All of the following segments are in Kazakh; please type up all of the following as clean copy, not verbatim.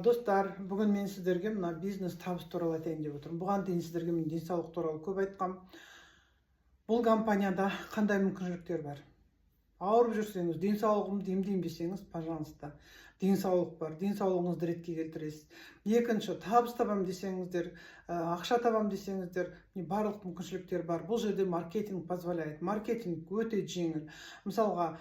Достар, бүгін мен сіздерге мына бизнес табыс туралы айтайын деп отырмын. Бұған дейін сіздерге мен денсаулық туралы көп айтқам. Бұл компанияда қандай мүмкіншіліктер бар? Ауырып жүрсеңіз, денсаулығымды емдеймін десеңіз, пожалуйста, денсаулық бар, денсаулығыңызды ретке келтіресіз. Екінші, табыс табам десеңіздер, ақша табам десеңіздер, барлық мүмкіншіліктер бар. Бұл жерде маркетинг позволяет. Маркетинг өте жеңіл. Мысалға,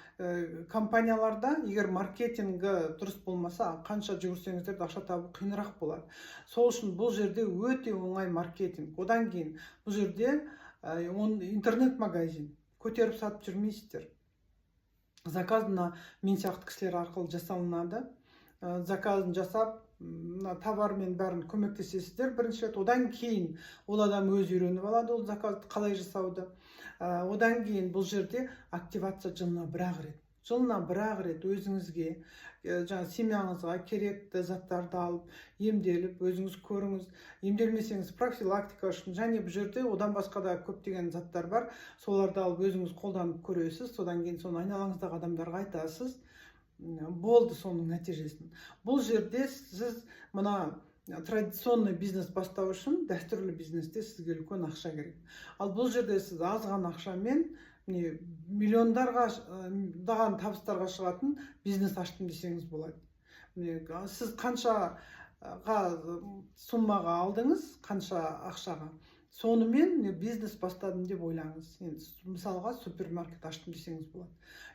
компанияларда егер маркетингі дұрыс болмаса, қанша жүгірсеңіздер ақша табу қиынырақ болады. Сол үшін бұл жерде өте оңай маркетинг. Одан кейін бұл жерде интернет-магазин көтеріп сатып жүрмейсіздер. Заказ мен сияқты кісілер арқылы жасалынады. Заказын жасап, товармен бәрін көмектесесіздер бірінші рет. Одан кейін ол адам өзі үйреніп алады ол заказды қалай жасауды. Одан кейін бұл жерде активация жылына бір-ақ рет. Жылына бір-ақ рет өзіңізге, семьяңызға керекті заттарды алып, емделіп, өзіңіз көріңіз. Емделмесеңіз профилактика үшін, және бұл жерде одан басқа да көптеген заттар бар. Соларды алып өзіңіз қолданып көресіз, содан кейін соны айналаңыздағы адамдарға айтасыз. Болды соның нәтижесін. Бұл жерде сіз мына традиционный бизнес бастау үшін дәстүрлі бизнесте сізге үлкен ақша керек. Ал бұл жерде сіз аз ғана ақшамен миллиондарға табыстарға шығатын бизнес аштым десеңіз болады. Сіз қаншаға суммаға алдыңыз, қанша ақшаға, сонымен бизнес бастадым деп ойлаңыз. Мысалға супермаркет аштым десеңіз болады.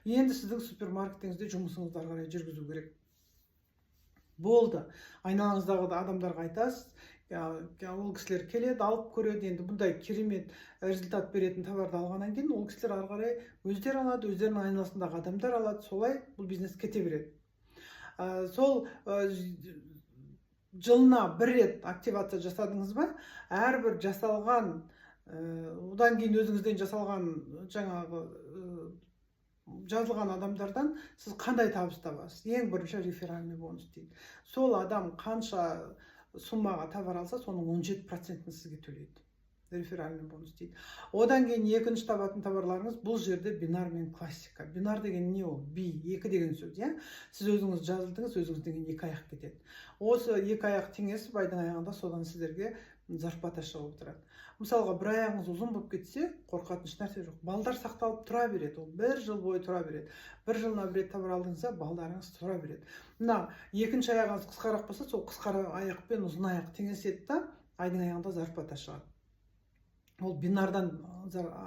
Енді сіздің супермаркетіңізде жұмысыңызды ары қарай жүргізу керек. Болды. Айналаңыздағы адамдарға айтасыз, ол кісілер келеді, алып көреді. Енді бұндай керемет результат беретін товарды алғаннан кейін ол кісілер ары қарай өздері алады, өздерінің айналасындағы адамдар алады, солай бұл бизнес кете береді. Сол жылына бір рет активация жасадыңыз ба, әрбір жасалған, одан кейін өзіңізден жасалған жаңағы жазылған адамдардан сіз қандай табыс табасыз? Ең бірінші реферальный бонус дейді. Сол адам қанша суммаға товар алса, соның 17%-ін сізге төлейді. Реферальный бонус дейді. Одан кейін екінші табатын товарларыңыз бұл жерде бинар мен классика. Бинар деген не ол? Екі деген сөз. Сіз өзіңіз жазылдыңыз, өзіңіз деген екі аяқ кетеді. Осы екі аяқ теңесіп, айдың аяғында содан сіздерге зарплата шығып отырады. Мысалға, бір аяғыңыз ұзын болып кетсе, қорқатын ешнәрсе жоқ. Балдар сақталып тұра береді. Ол бір жыл бойы тұра береді. Бір жылына бір рет товар алдыңызда, балдарыңыз тұра береді. Мына екінші аяғыңыз қысқарақ болса, сол қысқара аяқ пен ұзын аяқ теңеседі да, айдың аяғында зарплата шығады. Ол бинардан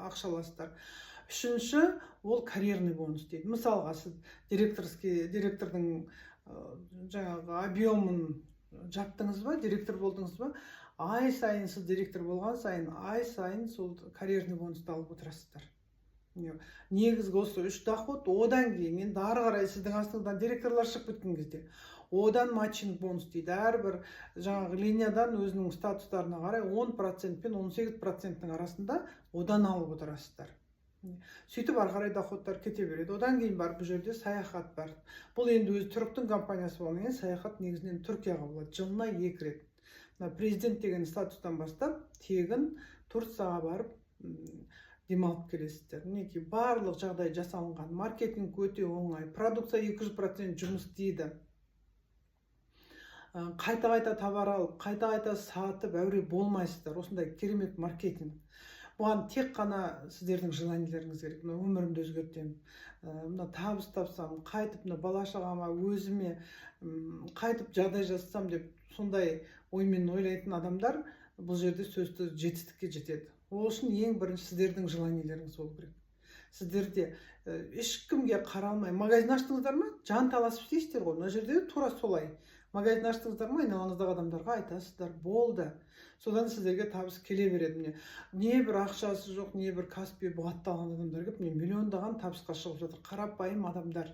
ақша аласыздар. Үшінші, ол карьерный бонус дейді. Мысалға, сіз директордың жаңағы объемын жаптыңыз ба, директор болдыңыз ба, ай сайын сіз директор болған сайын, ай сайын сол карьерный бонусты алып отырасыздар. Негізгі осы үш доход, одан кейін енді ары қарай сіздің астыңыздан директорлар шығып кеткен кезде, одан матчинг бонус дейді. Әрбір жаңағы линиядан өзінің статустарына қарай 10% пен 18%-ның арасында одан алып отырасыздар. Сөйтіп ары қарай доходтар кете береді. Одан кейін бар, бұл жерде саяхат бар. Бұл енді өзі түріктің компаниясы болғаннан кейін саяхат негізінен Түркияға болады. Жылына 2 рет. Президент деген статустан бастап, тегін Турцияға барып демалып келесіздер. Мінекей барлық жағдай жасалынған. Маркетинг өте оңай. Продукция 200% жұмыс істейді. Қайта-қайта товар алып, қайта-қайта сатып, әуре болмайсыздар. Осындай керемет маркетинг. Бұған тек қана сіздердің желаниелеріңіз керек. Өмірімді өзгертемін. Табыс тапсам, қайтып бала-шағама, өзіме қайтып жағдай жасасам деп сондай оймен ойлайтын адамдар бұл жерде сөзсіз жетістікке жетеді. Ол үшін ең бірінші сіздердің желаниелеріңіз болу керек. Сіздерде ешкімге қаралмай, магазин аштыңыздар ма? Жан таласып істейсіздер ғой. Мына жерде тура солай. Магазин аштыңыздар ма? Айналаңыздағы адамдарға айтасыздар, болды. Содан сіздерге табыс келе береді. Не бір ақшасы жоқ, не бір кәсіпке бұғатталған адамдар келіп, миллиондаған табысқа шығып жатыр. Қарапайым адамдар.